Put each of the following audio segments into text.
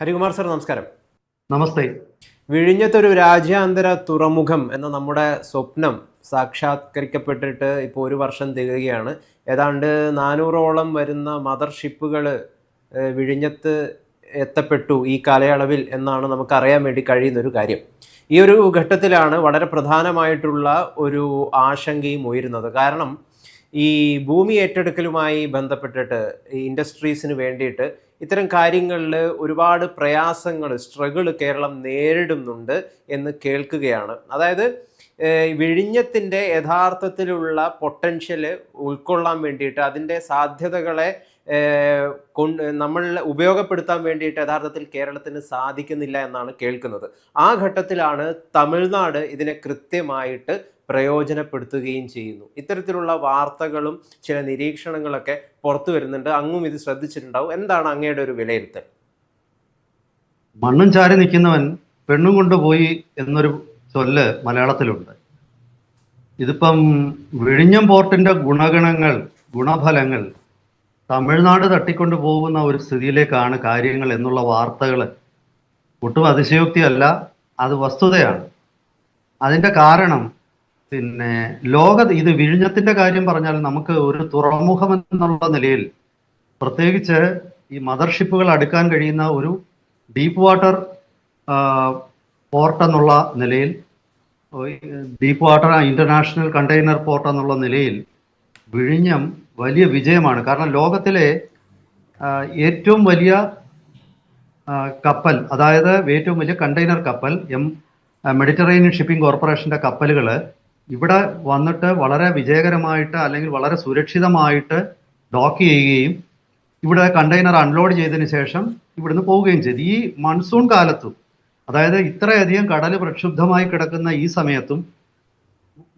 Harikumar sir, നമസ്കാരം. നമസ്തേ. വിഴിഞ്ഞത്തൊരു രാജ്യാന്തര തുറമുഖം എന്ന നമ്മുടെ സ്വപ്നം സാക്ഷാത്കരിക്കപ്പെട്ടിട്ട് ഇപ്പോൾ ഒരു വർഷം തികയുകയാണ്. ഏതാണ്ട് 400ഓളം വരുന്ന മദർ ഷിപ്പുകൾ വിഴിഞ്ഞത്ത് എത്തപ്പെട്ടു ഈ കാലയളവിൽ എന്നാണ് നമുക്കറിയാൻ വേണ്ടി കഴിയുന്നൊരു കാര്യം. ഈ ഒരു ഘട്ടത്തിലാണ് വളരെ പ്രധാനമായിട്ടുള്ള ഒരു ആശങ്കയും ഉയരുന്നത്. കാരണം ഈ ഭൂമി ഏറ്റെടുക്കലുമായി ബന്ധപ്പെട്ടിട്ട് ഈ ഇൻഡസ്ട്രീസിന് വേണ്ടിയിട്ട് ഇത്തരം കാര്യങ്ങളിൽ ഒരുപാട് പ്രയാസങ്ങൾ, സ്ട്രഗിൾ കേരളം നേരിടുന്നുണ്ട് എന്ന് കേൾക്കുകയാണ്. അതായത് വിഴിഞ്ഞത്തിൻ്റെ യഥാർത്ഥത്തിലുള്ള പൊട്ടൻഷ്യൽ ഉൾക്കൊള്ളാൻ വേണ്ടിയിട്ട്, അതിൻ്റെ സാധ്യതകളെ നമ്മൾ ഉപയോഗപ്പെടുത്താൻ വേണ്ടിയിട്ട് യഥാർത്ഥത്തിൽ കേരളത്തിന് സാധിക്കുന്നില്ല എന്നാണ് കേൾക്കുന്നത്. ആ ഘട്ടത്തിലാണ് തമിഴ്നാട് ഇതിനെ കൃത്യമായിട്ട് പ്രയോജനപ്പെടുത്തുകയും ചെയ്യുന്നു. ഇത്തരത്തിലുള്ള വാർത്തകളും ചില നിരീക്ഷണങ്ങളൊക്കെ പുറത്തു വരുന്നുണ്ട്. അങ്ങും ഇത് ശ്രദ്ധിച്ചിട്ടുണ്ടാവും. എന്താണ് അങ്ങയുടെ ഒരു വിലയിരുത്തൽ? മണ്ണും ചാരി നിൽക്കുന്നവൻ പെണ്ണും കൊണ്ടുപോയി എന്നൊരു ചൊല്ല് മലയാളത്തിലുണ്ട്. ഇതിപ്പം വിഴിഞ്ഞം പോർട്ടിന്റെ ഗുണഫലങ്ങൾ തമിഴ്നാട് തട്ടിക്കൊണ്ടു പോകുന്ന ഒരു സ്ഥിതിയിലേക്കാണ് കാര്യങ്ങൾ എന്നുള്ള വാർത്തകൾ ഒട്ടും അതിശയോക്തിയല്ല, അത് വസ്തുതയാണ്. അതിന്റെ കാരണം ഇത് വിഴിഞ്ഞത്തിന്റെ കാര്യം പറഞ്ഞാൽ നമുക്ക് ഒരു തുറമുഖം എന്നുള്ള നിലയിൽ, പ്രത്യേകിച്ച് ഈ മദർഷിപ്പുകൾ അടുക്കാൻ കഴിയുന്ന ഒരു ഡീപ്പ് വാട്ടർ പോർട്ട് എന്നുള്ള നിലയിൽ, deep water international container port എന്നുള്ള നിലയിൽ വിഴിഞ്ഞം വലിയ വിജയമാണ്. കാരണം ലോകത്തിലെ ഏറ്റവും വലിയ കപ്പൽ, അതായത് ഏറ്റവും വലിയ കണ്ടെയ്നർ കപ്പൽ മെഡിറ്ററേനിയൻ ഷിപ്പിംഗ് കോർപ്പറേഷന്റെ കപ്പലുകൾ ഇവിടെ വന്നിട്ട് വളരെ വിജയകരമായിട്ട് അല്ലെങ്കിൽ വളരെ സുരക്ഷിതമായിട്ട് ഡോക്ക് ചെയ്യുകയും ഇവിടെ കണ്ടെയ്നർ അൺലോഡ് ചെയ്തതിന് ശേഷം ഇവിടുന്ന് പോവുകയും ചെയ്തു. ഈ മൺസൂൺ കാലത്തും, അതായത് ഇത്രയധികം കടൽ പ്രക്ഷുബ്ധമായി കിടക്കുന്ന ഈ സമയത്തും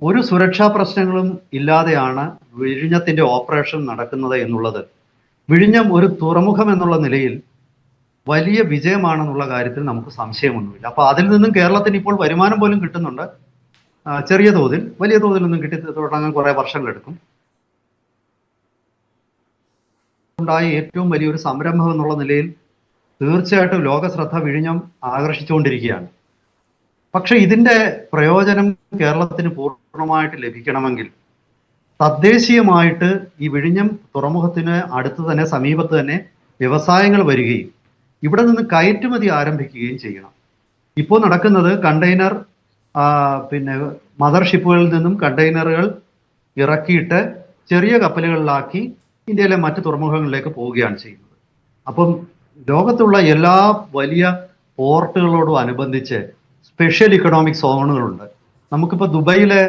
ഒരു സുരക്ഷാ പ്രശ്നങ്ങളും ഇല്ലാതെയാണ് വിഴിഞ്ഞത്തിന്റെ ഓപ്പറേഷൻ നടക്കുന്നത് എന്നുള്ളത് വിഴിഞ്ഞം ഒരു തുറമുഖം എന്നുള്ള നിലയിൽ വലിയ വിജയമാണെന്നുള്ള കാര്യത്തിൽ നമുക്ക് സംശയമൊന്നുമില്ല. അപ്പൊ അതിൽ നിന്നും കേരളത്തിന് ഇപ്പോൾ വരുമാനം പോലും കിട്ടുന്നുണ്ട്. ചെറിയ തോതിൽ, വലിയ തോതിലൊന്നും കിട്ടി തുടങ്ങാൻ കുറെ വർഷങ്ങളെടുക്കും. ഉണ്ടായ ഏറ്റവും വലിയൊരു സംരംഭം എന്നുള്ള നിലയിൽ തീർച്ചയായിട്ടും ലോക ശ്രദ്ധ വിഴിഞ്ഞം ആകർഷിച്ചുകൊണ്ടിരിക്കുകയാണ്. പക്ഷെ ഇതിന്റെ പ്രയോജനം കേരളത്തിന് പൂർണ്ണമായിട്ട് ലഭിക്കണമെങ്കിൽ തദ്ദേശീയമായിട്ട് ഈ വിഴിഞ്ഞം തുറമുഖത്തിന് അടുത്ത് തന്നെ, സമീപത്ത് തന്നെ വ്യവസായങ്ങൾ വരികയും ഇവിടെ നിന്ന് കയറ്റുമതി ആരംഭിക്കുകയും ചെയ്യണം. ഇപ്പോൾ നടക്കുന്നത് കണ്ടെയ്നർ മദർ ഷിപ്പുകളിൽ നിന്നും കണ്ടെയ്നറുകൾ ഇറക്കിയിട്ട് ചെറിയ കപ്പലുകളിലാക്കി ഇന്ത്യയിലെ മറ്റ് തുറമുഖങ്ങളിലേക്ക് പോവുകയാണ് ചെയ്യുന്നത്. അപ്പം ലോകത്തുള്ള എല്ലാ വലിയ പോർട്ടുകളോടും അനുബന്ധിച്ച് സ്പെഷ്യൽ ഇക്കണോമിക് സോണുകളുണ്ട്. നമുക്കിപ്പോൾ ദുബൈയിലെ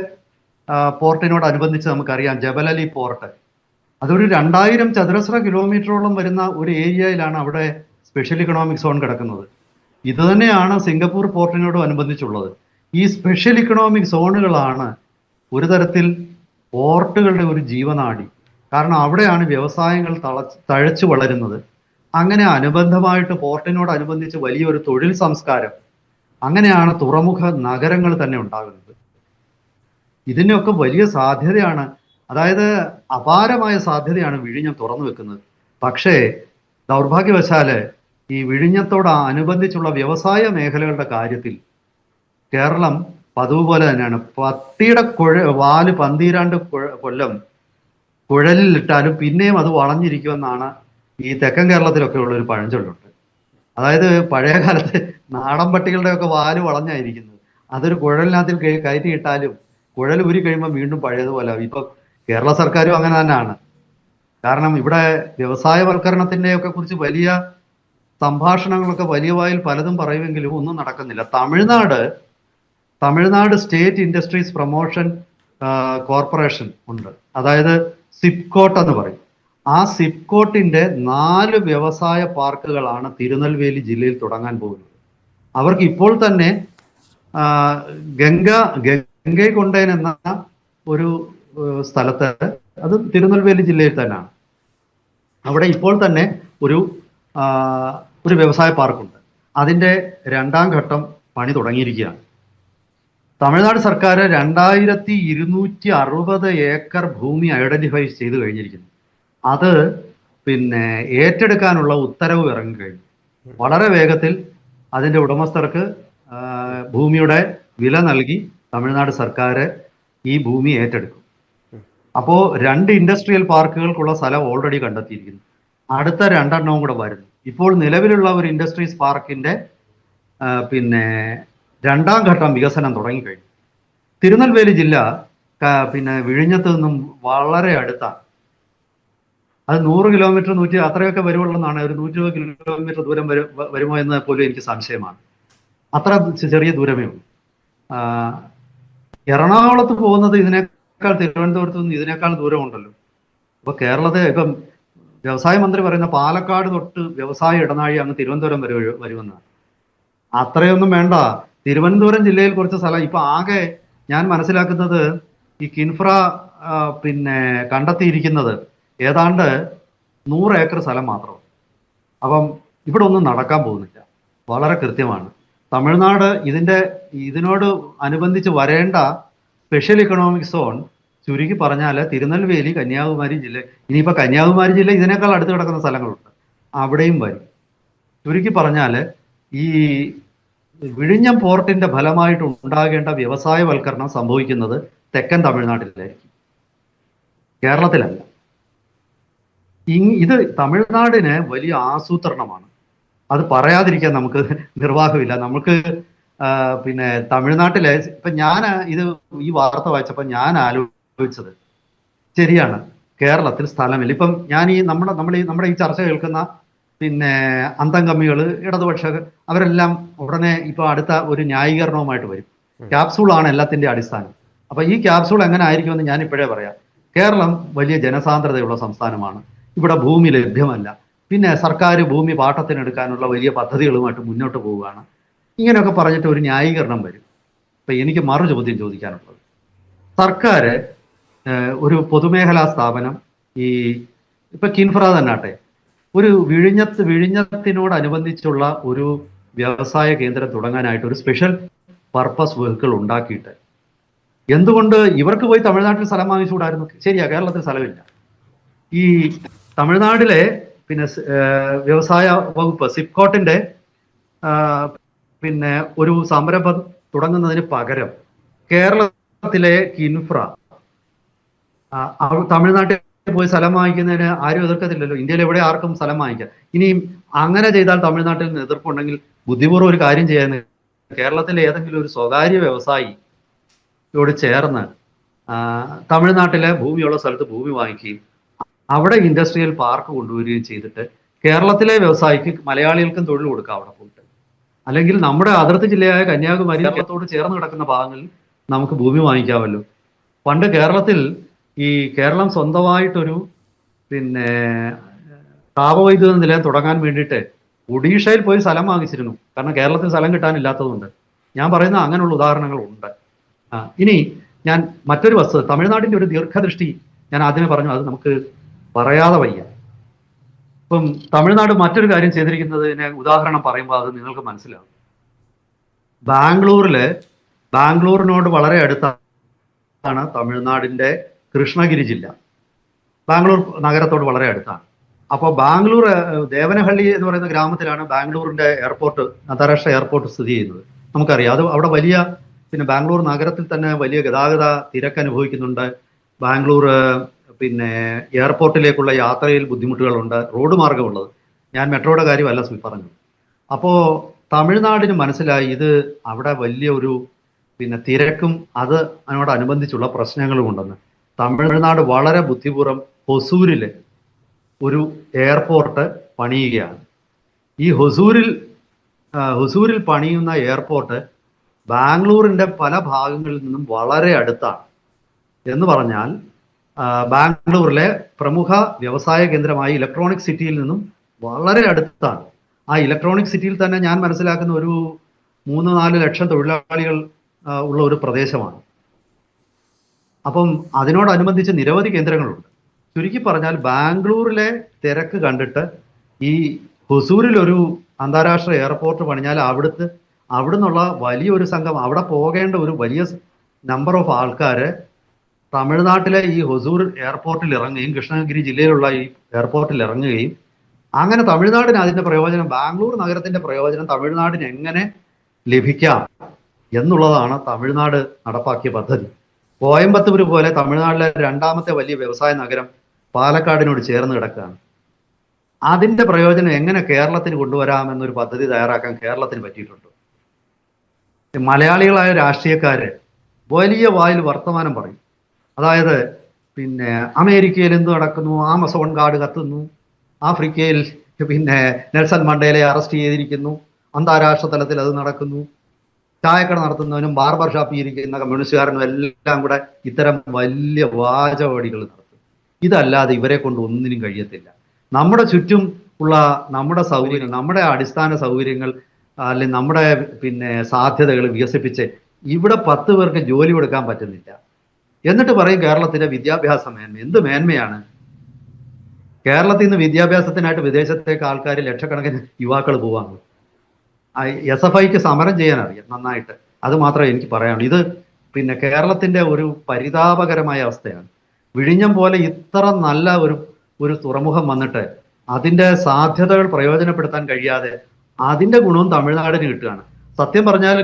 പോർട്ടിനോടനുബന്ധിച്ച് നമുക്കറിയാം ജബൽ അലി പോർട്ട്. അതൊരു 2000 ചതുരശ്ര കിലോമീറ്ററോളം വരുന്ന ഒരു ഏരിയയിലാണ് അവിടെ സ്പെഷ്യൽ ഇക്കണോമിക് സോൺ കിടക്കുന്നത്. ഇത് തന്നെയാണ് സിംഗപ്പൂർ പോർട്ടിനോടും അനുബന്ധിച്ചുള്ളത്. ഈ സ്പെഷ്യൽ ഇക്കണോമിക് സോണുകളാണ് ഒരു തരത്തിൽ പോർട്ടുകളുടെ ഒരു ജീവനാഡി. കാരണം അവിടെയാണ് വ്യവസായങ്ങൾ തഴച്ചു വളരുന്നത്. അങ്ങനെ അനുബന്ധമായിട്ട് പോർട്ടിനോടനുബന്ധിച്ച് വലിയൊരു തൊഴിൽ സംസ്കാരം, അങ്ങനെയാണ് തുറമുഖ നഗരങ്ങൾ തന്നെ ഉണ്ടാകുന്നത്. ഇതിനൊക്കെ വലിയ സാധ്യതയാണ്, അതായത് അപാരമായ സാധ്യതയാണ് വിഴിഞ്ഞം തുറന്നു വെക്കുന്നത്. പക്ഷേ ദൗർഭാഗ്യവശാല് ഈ വിഴിഞ്ഞത്തോട് അനുബന്ധിച്ചുള്ള വ്യവസായ മേഖലകളുടെ കാര്യത്തിൽ കേരളം പതിവ് പോലെ തന്നെയാണ്. പട്ടിയുടെ വാല് പന്തീരാണ്ട് കൊല്ലം കുഴലിലിട്ടാലും പിന്നെയും അത് വളഞ്ഞിരിക്കുമെന്നാണ് ഈ തെക്കൻ കേരളത്തിലൊക്കെ ഉള്ള ഒരു പഴഞ്ചൊല്ലുണ്ട്. അതായത് പഴയ കാലത്ത് നാടൻ പട്ടികളുടെ ഒക്കെ വാല് വളഞ്ഞായിരിക്കുന്നത്. അതൊരു കുഴലിനകത്തിൽ കയറ്റിയിട്ടാലും കുഴൽ ഊരി കഴിയുമ്പോൾ വീണ്ടും പഴയതുപോലെ. ഇപ്പൊ കേരള സർക്കാരും അങ്ങനെ തന്നെയാണ്. കാരണം ഇവിടെ വ്യവസായവൽക്കരണത്തിന്റെ ഒക്കെ കുറിച്ച് വലിയ സംഭാഷണങ്ങളൊക്കെ വലിയ വായിൽ പലതും പറയുമെങ്കിലും ഒന്നും നടക്കുന്നില്ല. Tamil Nadu state industries promotion corporation ഉണ്ട്, അതായത് സിപ്കോട്ട് എന്ന് പറയും. ആ സിപ്കോട്ടിന്റെ 4 വ്യവസായ പാർക്കുകളാണ് തിരുനെൽവേലി ജില്ലയിൽ തുടങ്ങാൻ പോകുന്നത്. അവർക്ക് ഇപ്പോൾ തന്നെ ഗംഗൈകൊണ്ടൈൻ എന്ന ഒരു സ്ഥലത്ത്, അത് തിരുനെൽവേലി ജില്ലയിൽ തന്നെയാണ്, അവിടെ ഇപ്പോൾ തന്നെ ഒരു വ്യവസായ പാർക്കുണ്ട്. അതിന്റെ 2ാം ഘട്ടം പണി തുടങ്ങിയിരിക്കുകയാണ്. തമിഴ്നാട് സർക്കാർ 2260 ഏക്കർ ഭൂമി ഐഡന്റിഫൈ ചെയ്ത് കഴിഞ്ഞിരിക്കുന്നു. അത് ഏറ്റെടുക്കാനുള്ള ഉത്തരവ് ഇറങ്ങിക്കഴിഞ്ഞു. വളരെ വേഗത്തിൽ അതിന്റെ ഉടമസ്ഥർക്ക് ഭൂമിയുടെ വില നൽകി തമിഴ്നാട് സർക്കാർ ഈ ഭൂമി ഏറ്റെടുക്കും. അപ്പോൾ 2 ഇൻഡസ്ട്രിയൽ പാർക്കുകൾക്കുള്ള സ്ഥലം ഓൾറെഡി കണ്ടെത്തിയിരിക്കുന്നു. അടുത്ത 2 എണ്ണവും കൂടെ വരുന്നു. ഇപ്പോൾ നിലവിലുള്ള ഒരു ഇൻഡസ്ട്രീസ് പാർക്കിന്റെ പിന്നെ 2ാം ഘട്ടം വികസനം തുടങ്ങിക്കഴിഞ്ഞു. തിരുനെൽവേലി ജില്ല പിന്നെ വിഴിഞ്ഞത്ത് നിന്നും വളരെ അടുത്താണ്. അത് 100 കിലോമീറ്റർ 100 അത്രയൊക്കെ വരുവുള്ളെന്നാണ്. ഒരു 120 കിലോമീറ്റർ ദൂരം വരുമോ എന്ന് പോലും എനിക്ക് സംശയമാണ്. അത്ര ചെറിയ ദൂരമേ ഉള്ളൂ. എറണാകുളത്ത് പോകുന്നത് ഇതിനേക്കാൾ, തിരുവനന്തപുരത്ത് നിന്ന് ഇതിനേക്കാൾ ദൂരമുണ്ടല്ലോ. അപ്പൊ കേരളത്തെ ഇപ്പം വ്യവസായ മന്ത്രി പറയുന്ന പാലക്കാട് തൊട്ട് വ്യവസായ ഇടനാഴി അങ്ങ് തിരുവനന്തപുരം വരെ വരുമെന്നാണ്. അത്രയൊന്നും വേണ്ട. തിരുവനന്തപുരം ജില്ലയിൽ കുറച്ച് സ്ഥലം ഇപ്പൊ ആകെ ഞാൻ മനസ്സിലാക്കുന്നത് ഈ കിൻഫ്ര പിന്നെ കണ്ടെത്തിയിരിക്കുന്നത് ഏതാണ്ട് 100 ഏക്കർ സ്ഥലം മാത്രം. അപ്പം ഇവിടെ ഒന്നും നടക്കാൻ പോകുന്നില്ല. വളരെ കൃത്യമാണ്. തമിഴ്നാട് ഇതിനോട് അനുബന്ധിച്ച് വരേണ്ട സ്പെഷ്യൽ ഇക്കണോമിക് സോൺ ചുരുക്കി പറഞ്ഞാൽ തിരുനെൽവേലി, കന്യാകുമാരി ജില്ല, ഇനിയിപ്പോൾ കന്യാകുമാരി ജില്ല ഇതിനേക്കാൾ അടുത്ത് കിടക്കുന്ന സ്ഥലങ്ങളുണ്ട്, അവിടെയും വരും. ചുരുക്കി പറഞ്ഞാൽ ഈ വിഴിഞ്ഞം പോർട്ടിന്റെ ഫലമായിട്ട് ഉണ്ടാകേണ്ട വ്യവസായവൽക്കരണം സംഭവിക്കുന്നത് തെക്കൻ തമിഴ്നാട്ടിലായിരിക്കും, കേരളത്തിലല്ല. ഇത് തമിഴ്നാടിന് വലിയ ആസൂത്രണമാണ്. അത് പറയാതിരിക്കാൻ നമുക്ക് നിർവാഹമില്ല. നമുക്ക് പിന്നെ തമിഴ്നാട്ടിലെ ഇപ്പൊ ഞാൻ ഈ വാർത്ത വായിച്ചപ്പോൾ ഞാൻ ആലോചിച്ചത്, ശരിയാണ്, കേരളത്തിൽ സ്ഥലമില്ല. ഇപ്പം ഞാൻ നമ്മുടെ ഈ ചർച്ച കേൾക്കുന്ന പിന്നെ അന്തംഗമ്മികൾ, ഇടതുപക്ഷ, അവരെല്ലാം ഉടനെ ഇപ്പൊ അടുത്ത ഒരു ന്യായീകരണവുമായിട്ട് വരും. ക്യാപ്സൂളാണ് എല്ലാത്തിന്റെ അടിസ്ഥാനം. അപ്പൊ ഈ ക്യാപ്സൂൾ എങ്ങനെ ആയിരിക്കുമെന്ന് ഞാൻ ഇപ്പോഴേ പറയാം. കേരളം വലിയ ജനസാന്ദ്രതയുള്ള സംസ്ഥാനമാണ്. ഇവിടെ ഭൂമി ലഭ്യമല്ല. പിന്നെ സർക്കാർ ഭൂമി പാട്ടത്തിനെടുക്കാനുള്ള വലിയ പദ്ധതികളുമായിട്ട് മുന്നോട്ട് പോവുകയാണ്. ഇങ്ങനെയൊക്കെ പറഞ്ഞിട്ട് ഒരു ന്യായീകരണം വരും. അപ്പൊ എനിക്ക് മറു ചോദ്യം ചോദിക്കാനുള്ളത്, സർക്കാർ ഒരു പൊതുമേഖലാ സ്ഥാപനം, ഇപ്പൊ കിൻഫ്ര തന്നാട്ടെ, ഒരു വിഴിഞ്ഞത്തിനോടനുബന്ധിച്ചുള്ള ഒരു വ്യവസായ കേന്ദ്രം തുടങ്ങാനായിട്ട് ഒരു സ്പെഷ്യൽ പർപ്പസ് വെഹിക്കിൾ ഉണ്ടാക്കിയിട്ട് എന്തുകൊണ്ട് ഇവർക്ക് പോയി തമിഴ്നാട്ടിൽ സ്ഥലം വാങ്ങിച്ചുകൂടായിരുന്നു? ശരിയാ, കേരളത്തിൽ സ്ഥലമില്ല. ഈ തമിഴ്നാട്ടിലെ പിന്നെ വ്യവസായ വകുപ്പ് സിപ്കോട്ടിന്റെ പിന്നെ ഒരു സംരംഭം തുടങ്ങുന്നതിന് പകരം കേരളത്തിലെ കിൻഫ്ര തമിഴ്നാട്ടിൽ പോയി സ്ഥലം വാങ്ങിക്കുന്നതിന് ആരും എതിർക്കത്തില്ലല്ലോ. ഇന്ത്യയിൽ എവിടെ ആർക്കും സ്ഥലം വാങ്ങിക്കാം. ഇനിയും അങ്ങനെ ചെയ്താൽ തമിഴ്നാട്ടിൽ നിന്ന് എതിർപ്പുണ്ടെങ്കിൽ ബുദ്ധിപൂർവ്വം ഒരു കാര്യം ചെയ്യാൻ, കേരളത്തിലെ ഏതെങ്കിലും ഒരു സ്വകാര്യ വ്യവസായിയോട് ചേർന്ന് തമിഴ്നാട്ടിലെ ഭൂമിയുള്ള സ്ഥലത്ത് ഭൂമി വാങ്ങിക്കുകയും അവിടെ ഇൻഡസ്ട്രിയൽ പാർക്ക് കൊണ്ടുവരികയും ചെയ്തിട്ട് കേരളത്തിലെ വ്യവസായിക്ക്, മലയാളികൾക്കും തൊഴിൽ കൊടുക്കാം അവിടെ പോയിട്ട്. അല്ലെങ്കിൽ നമ്മുടെ അതിർത്തി ജില്ലയായ കന്യാകുമാരി, കേരളത്തോട് ചേർന്ന് കിടക്കുന്ന ഭാഗങ്ങളിൽ നമുക്ക് ഭൂമി വാങ്ങിക്കാമല്ലോ. പണ്ട് കേരളത്തിൽ കേരളം സ്വന്തമായിട്ടൊരു പിന്നെ താപവൈദ്യുത നിലയം തുടങ്ങാൻ വേണ്ടിയിട്ട് ഒഡീഷയിൽ പോയി സ്ഥലം വാങ്ങിച്ചിരുന്നു. കാരണം കേരളത്തിൽ സ്ഥലം കിട്ടാനില്ലാത്തതുകൊണ്ട്. ഞാൻ പറയുന്ന അങ്ങനെയുള്ള ഉദാഹരണങ്ങൾ ഉണ്ട്. ഇനി ഞാൻ മറ്റൊരു വസ്തുത, തമിഴ്നാടിന്റെ ഒരു ദീർഘദൃഷ്ടി ഞാൻ ആദ്യമേ പറഞ്ഞു, അത് നമുക്ക് പറയാതെ വയ്യ. ഇപ്പം തമിഴ്നാട് മറ്റൊരു കാര്യം ചെയ്തിരിക്കുന്നതിന് ഉദാഹരണം പറയുമ്പോൾ അത് നിങ്ങൾക്ക് മനസ്സിലാവും. ബാംഗ്ലൂരിനോട് വളരെ അടുത്താണ് തമിഴ്നാടിന്റെ കൃഷ്ണഗിരി ജില്ല. ബാംഗ്ലൂർ നഗരത്തോട് വളരെ അടുത്താണ്. അപ്പോൾ ബാംഗ്ലൂർ ദേവനഹള്ളി എന്ന് പറയുന്ന ഗ്രാമത്തിലാണ് ബാംഗ്ലൂരിന്റെ എയർപോർട്ട്, അന്താരാഷ്ട്ര എയർപോർട്ട് സ്ഥിതി ചെയ്യുന്നത്. നമുക്കറിയാം. അത് അവിടെ വലിയ, പിന്നെ ബാംഗ്ലൂർ നഗരത്തിൽ തന്നെ വലിയ ഗതാഗത തിരക്ക് അനുഭവിക്കുന്നുണ്ട്. ബാംഗ്ലൂർ പിന്നെ എയർപോർട്ടിലേക്കുള്ള യാത്രയിൽ ബുദ്ധിമുട്ടുകളുണ്ട്, റോഡ് മാർഗമുള്ളത്. ഞാൻ മെട്രോയുടെ കാര്യമല്ല പറഞ്ഞത്. അപ്പോൾ തമിഴ്നാടിന് മനസ്സിലായി ഇത് അവിടെ വലിയ ഒരു പിന്നെ തിരക്കും അതിനോടനുബന്ധിച്ചുള്ള പ്രശ്നങ്ങളും ഉണ്ടെന്ന്. തമിഴ്നാട് വളരെ ബുദ്ധിപൂർവ്വം ഹൊസൂരിൽ ഒരു എയർപോർട്ട് പണിയുകയാണ്. ഈ ഹൊസൂരിൽ പണിയുന്ന എയർപോർട്ട് ബാംഗ്ലൂരിന്റെ പല ഭാഗങ്ങളിൽ നിന്നും വളരെ അടുത്താണ്. എന്ന് പറഞ്ഞാൽ ബാംഗ്ലൂരിലെ പ്രമുഖ വ്യവസായ കേന്ദ്രമായ ഇലക്ട്രോണിക് സിറ്റിയിൽ നിന്നും വളരെ അടുത്താണ്. ആ ഇലക്ട്രോണിക് സിറ്റിയിൽ തന്നെ ഞാൻ മനസ്സിലാക്കുന്ന ഒരു 3-4 ലക്ഷം തൊഴിലാളികൾ ഉള്ള ഒരു പ്രദേശമാണ്. അപ്പം അതിനോടനുബന്ധിച്ച് നിരവധി കേന്ദ്രങ്ങളുണ്ട്. ചുരുക്കി പറഞ്ഞാൽ ബാംഗ്ലൂരിലെ തിരക്ക് കണ്ടിട്ട് ഈ ഹൊസൂരിൽ ഒരു അന്താരാഷ്ട്ര എയർപോർട്ട് പണിഞ്ഞാൽ അവിടുന്നുള്ള വലിയൊരു സംഘം, അവിടെ പോകേണ്ട ഒരു വലിയ നമ്പർ ഓഫ് ആൾക്കാർ തമിഴ്നാട്ടിലെ ഈ ഹൊസൂർ എയർപോർട്ടിൽ ഇറങ്ങുകയും, കൃഷ്ണഗിരി ജില്ലയിലുള്ള ഈ എയർപോർട്ടിൽ ഇറങ്ങുകയും അങ്ങനെ തമിഴ്നാടിന് അതിന്റെ പ്രയോജനം, ബാംഗ്ലൂർ നഗരത്തിന്റെ പ്രയോജനം തമിഴ്നാടിന് എങ്ങനെ ലഭിക്കാം എന്നുള്ളതാണ് തമിഴ്നാട് നടപ്പാക്കിയ പദ്ധതി. കോയമ്പത്തൂർ പോലെ തമിഴ്നാട്ടിലെ രണ്ടാമത്തെ വലിയ വ്യവസായ നഗരം പാലക്കാടിനോട് ചേർന്ന് കിടക്കുകയാണ്. അതിന്റെ പ്രയോജനം എങ്ങനെ കേരളത്തിന് കൊണ്ടുവരാം എന്നൊരു പദ്ധതി തയ്യാറാക്കാൻ കേരളത്തിന് പറ്റിയിട്ടുണ്ട്. മലയാളികളായ രാഷ്ട്രീയക്കാര് വലിയ വായിൽ വർത്തമാനം പറയും. അതായത് പിന്നെ അമേരിക്കയിൽ എന്ത് നടക്കുന്നു, ആമസോൺ കാട് കത്തുന്നു, ആഫ്രിക്കയിൽ പിന്നെ നെൽസൺ മണ്ടേലയെ അറസ്റ്റ് ചെയ്തിരിക്കുന്നു, അന്താരാഷ്ട്ര തലത്തിൽ അത് നടക്കുന്നു, ചായക്കട നടത്തുന്നവനും ബാർബർ ഷാപ്പിൽ ഇരിക്കുന്ന കമ്മ്യൂണിസ്റ്റുകാരനും എല്ലാം കൂടെ ഇത്തരം വലിയ വാചകവടികൾ നടത്തും. ഇതല്ലാതെ ഇവരെ കൊണ്ട് ഒന്നിനും കഴിയത്തില്ല. നമ്മുടെ ചുറ്റും ഉള്ള നമ്മുടെ സൗകര്യങ്ങൾ, നമ്മുടെ അടിസ്ഥാന സൗകര്യങ്ങൾ, അല്ലെങ്കിൽ നമ്മുടെ പിന്നെ സാധ്യതകൾ വികസിപ്പിച്ച് ഇവിടെ 10 പേർക്ക് ജോലി കൊടുക്കാൻ പറ്റുന്നില്ല. എന്നിട്ട് പറയും കേരളത്തിന്റെ വിദ്യാഭ്യാസ മേന്മ. എന്ത് മേന്മയാണ്? കേരളത്തിൽ നിന്ന് വിദ്യാഭ്യാസത്തിനായിട്ട് വിദേശത്തേക്ക് ആൾക്കാർ ലക്ഷക്കണക്കിന് യുവാക്കൾ പോവാണ്. SFIക്ക് സമരം ചെയ്യാൻ അറിയാം നന്നായിട്ട്. അത് മാത്രമേ എനിക്ക് പറയാനുള്ളൂ. ഇത് പിന്നെ കേരളത്തിന്റെ ഒരു പരിതാപകരമായ അവസ്ഥയാണ്. വിഴിഞ്ഞം പോലെ ഇത്ര നല്ല ഒരു തുറമുഖം വന്നിട്ട് അതിന്റെ സാധ്യതകൾ പ്രയോജനപ്പെടുത്താൻ കഴിയാതെ അതിന്റെ ഗുണവും തമിഴ്നാടിന് കിട്ടുകയാണ്. സത്യം പറഞ്ഞാൽ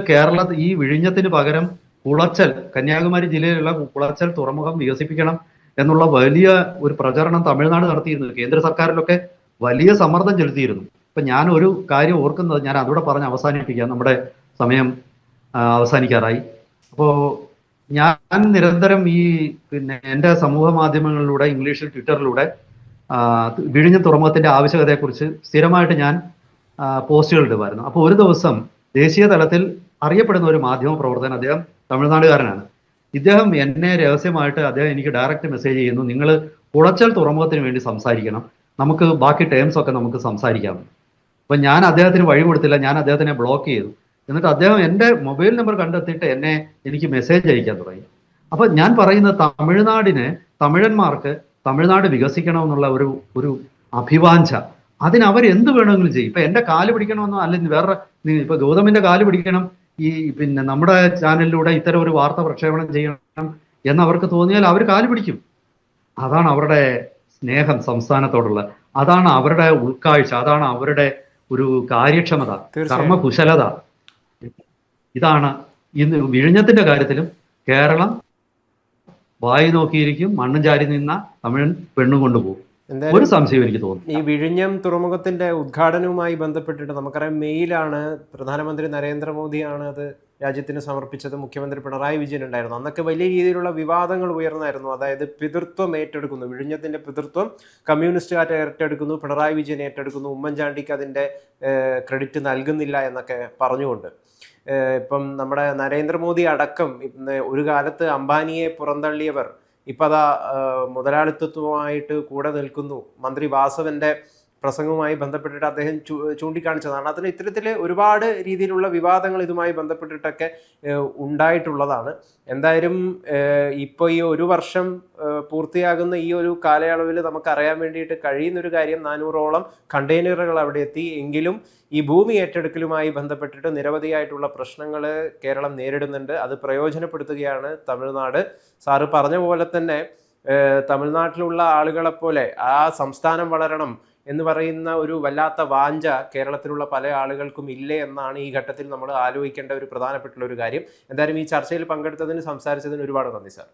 ഈ വിഴിഞ്ഞത്തിന് പകരം കുളച്ചൽ, കന്യാകുമാരി ജില്ലയിലുള്ള കുളച്ചൽ തുറമുഖം വികസിപ്പിക്കണം എന്നുള്ള വലിയ ഒരു പ്രചരണം തമിഴ്നാട് നടത്തിയിരുന്നു. കേന്ദ്ര സർക്കാരിലൊക്കെ വലിയ സമ്മർദ്ദം ചെലുത്തിയിരുന്നു. ഇപ്പൊ ഞാൻ ഒരു കാര്യം ഓർക്കുന്നത്, ഞാൻ അതുകൂടെ പറഞ്ഞ് അവസാനിപ്പിക്കാം, നമ്മുടെ സമയം അവസാനിക്കാറായി. അപ്പോൾ ഞാൻ നിരന്തരം പിന്നെ എൻ്റെ സമൂഹ മാധ്യമങ്ങളിലൂടെ, ഇംഗ്ലീഷിൽ ട്വിറ്ററിലൂടെ വിഴിഞ്ഞം തുറമുഖത്തിന്റെ ആവശ്യകതയെക്കുറിച്ച് സ്ഥിരമായിട്ട് ഞാൻ പോസ്റ്റുകൾ ഇടുമായിരുന്നു. അപ്പോൾ ഒരു ദിവസം ദേശീയ തലത്തിൽ അറിയപ്പെടുന്ന ഒരു മാധ്യമ പ്രവർത്തകൻ, അദ്ദേഹം തമിഴ്നാടുകാരനാണ്, ഇദ്ദേഹം എന്നെ രഹസ്യമായിട്ട് അദ്ദേഹം എനിക്ക് ഡയറക്റ്റ് മെസ്സേജ് ചെയ്യുന്നു, നിങ്ങൾ കുളച്ചൽ തുറമുഖത്തിന് വേണ്ടി സംസാരിക്കണം, നമുക്ക് ബാക്കി ടേംസ് ഒക്കെ നമുക്ക് സംസാരിക്കാം. അപ്പൊ ഞാൻ അദ്ദേഹത്തിന് വഴി കൊടുത്തില്ല, ഞാൻ അദ്ദേഹത്തിനെ ബ്ലോക്ക് ചെയ്തു. എന്നിട്ട് അദ്ദേഹം എൻ്റെ മൊബൈൽ നമ്പർ കണ്ടെത്തിയിട്ട് എനിക്ക് മെസ്സേജ് അയക്കാൻ തുടങ്ങി. അപ്പൊ ഞാൻ പറയുന്നത്, തമിഴന്മാർക്ക് തമിഴ്നാട് വികസിക്കണമെന്നുള്ള ഒരു അഭിവാഞ്ച, അതിന് അവർ എന്ത് വേണമെങ്കിലും ചെയ്യും. ഇപ്പൊ എന്റെ കാല് പിടിക്കണമെന്നോ, അല്ലെങ്കിൽ വേറെ ഇപ്പൊ ഗൗതമിന്റെ കാല് പിടിക്കണം, പിന്നെ നമ്മുടെ ചാനലിലൂടെ ഇത്തരം ഒരു വാർത്ത പ്രക്ഷേപണം ചെയ്യണം എന്ന് അവർക്ക് തോന്നിയാൽ അവർ കാല് പിടിക്കും. അതാണ് അവരുടെ സ്നേഹം സംസ്ഥാനത്തോടുള്ള, അതാണ് അവരുടെ ഉൾക്കാഴ്ച, അതാണ് അവരുടെ ഒരു കാര്യക്ഷമത, കർമ്മകുശലത. ഇതാണ് ഇന്ന് വിഴിഞ്ഞത്തിന്റെ കാര്യത്തിലും കേരളം വായി നോക്കിയിരിക്കും, മണ്ണും ചാരി നിന്ന തമിഴൻ പെണ്ണും കൊണ്ടുപോകും. ഒരു സംശയം എനിക്ക് തോന്നുന്നു. ഈ വിഴിഞ്ഞം തുറമുഖത്തിന്റെ ഉദ്ഘാടനവുമായി ബന്ധപ്പെട്ടിട്ട് നമുക്കറിയാം, മെയിലാണ് പ്രധാനമന്ത്രി നരേന്ദ്രമോദിയാണ് അത് രാജ്യത്തിന് സമർപ്പിച്ചത്. മുഖ്യമന്ത്രി പിണറായി വിജയൻ ഉണ്ടായിരുന്നു. അന്നൊക്കെ വലിയ രീതിയിലുള്ള വിവാദങ്ങൾ ഉയർന്നായിരുന്നു. അതായത് പിതൃത്വം ഏറ്റെടുക്കുന്നു, വിഴിഞ്ഞത്തിന്റെ പിതൃത്വം കമ്മ്യൂണിസ്റ്റുകാർ ഏറ്റെടുക്കുന്നു, പിണറായി വിജയൻ ഏറ്റെടുക്കുന്നു, ഉമ്മൻചാണ്ടിക്ക് അതിന്റെ ക്രെഡിറ്റ് നൽകുന്നില്ല എന്നൊക്കെ പറഞ്ഞുകൊണ്ട്. ഇപ്പം നമ്മുടെ നരേന്ദ്രമോദി അടക്കം ഒരു കാലത്ത് അംബാനിയെ പുറന്തള്ളിയവർ ഇപ്പം അതാ മുതലാളിത്തവുമായിട്ട് കൂടെ നിൽക്കുന്നു. മന്ത്രി വാസവന്റെ പ്രസംഗവുമായി ബന്ധപ്പെട്ടിട്ട് അദ്ദേഹം ചൂണ്ടിക്കാണിച്ചതാണ്. അതിന് ഇത്തരത്തിൽ ഒരുപാട് രീതിയിലുള്ള വിവാദങ്ങൾ ഇതുമായി ബന്ധപ്പെട്ടിട്ടൊക്കെ ഉണ്ടായിട്ടുള്ളതാണ്. എന്തായാലും ഇപ്പോൾ ഈ ഒരു വർഷം പൂർത്തിയാകുന്ന ഈ ഒരു കാലയളവിൽ നമുക്കറിയാൻ വേണ്ടിയിട്ട് കഴിയുന്നൊരു കാര്യം, 400ഓളം കണ്ടെയ്നറുകൾ അവിടെ എത്തി. എങ്കിലും ഈ ഭൂമി ഏറ്റെടുക്കലുമായി ബന്ധപ്പെട്ടിട്ട് നിരവധിയായിട്ടുള്ള പ്രശ്നങ്ങൾ കേരളം നേരിടുന്നുണ്ട്. അത് പ്രയോജനപ്പെടുത്തുകയാണ് തമിഴ്നാട്. സാറ് പറഞ്ഞ പോലെ തന്നെ തമിഴ്നാട്ടിലുള്ള ആളുകളെപ്പോലെ ആ സംസ്ഥാനം വളരണം എന്ന് പറയുന്ന ഒരു വല്ലാത്ത വാഞ്ച കേരളത്തിലുള്ള പല ആളുകൾക്കും ഇല്ലേ എന്നാണ് ഈ ഘട്ടത്തിൽ നമ്മൾ ആലോചിക്കേണ്ട ഒരു പ്രധാനപ്പെട്ട ഒരു കാര്യം. എന്തായാലും ഈ ചർച്ചയിൽ പങ്കെടുത്തതിന്, സംസാരിച്ചതിന് ഒരുപാട് നന്ദി സാർ.